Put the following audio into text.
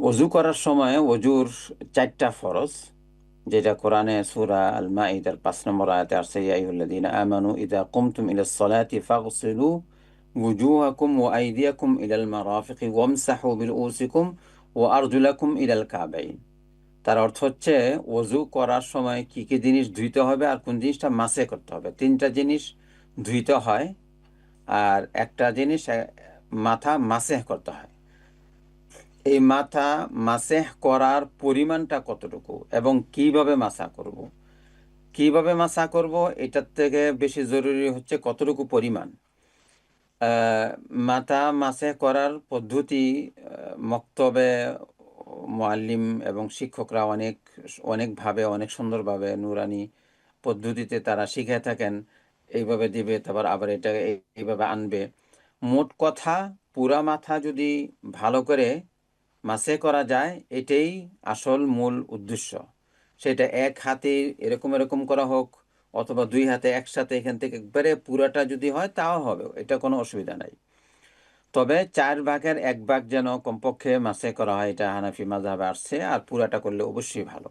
অজু করার সময় অজুর 4টা ফরজ, যেটা কোরআনে সূরা আল মাইদার 5 নম্বর আয়াতে আসছে, ইয়া আইয়ুহাল্লাযীনা আমানু ইযা কুমতুম ইলাস সালাতি ফাগসিলু ওয়ুজুহাকুম ওয়া আইদিয়াকুম ইলাল মারাফিকি ওয়ামসাহু বিরউসিকুম ওয়া আরজুলাকুম ইলাল কাবাইন। তার অর্থ হচ্ছে অজু করার সময় কি কি জিনিস ধুইতে হবে আর কোন জিনিসটা মাসে করতে হবে। 3টা জিনিস ধুইতে হয়, আর একটা জিনিস মাথা মাসেহ করতে হয়। এই মাথা মাসেহ করার পরিমাণটা কতটুকু এবং কিভাবে মাসা করব, কিভাবে মাসা করব, এটার থেকে বেশি জরুরি হচ্ছে কতটুকু পরিমাণ। আহ, মাথা মাসেহ করার পদ্ধতি মক্তবে মুআল্লিম এবং শিক্ষকরা অনেক অনেকভাবে, অনেক সুন্দরভাবে নুরানি পদ্ধতিতে তারা শিখে থাকেন। এইভাবে দিবে, তারপর আবার এটা এইভাবে আনবে। মোট কথা, পুরা মাথা যদি ভালো করে মাসে করা যায়, এটাই আসল মূল উদ্দেশ্য। সেটা এক হাতে এরকম এরকম করা হোক, অথবা 2 হাতে একসাথে এখান থেকে একবারে পুরাটা যদি হয় তাও হবে, এটা কোনো অসুবিধা নাই। তবে 4 ভাগের 1 ভাগ যেন কমপক্ষে মাসে করা হয়, এটা হানাফি মাযহাবে আসছে, আর পুরাটা করলে অবশ্যই ভালো।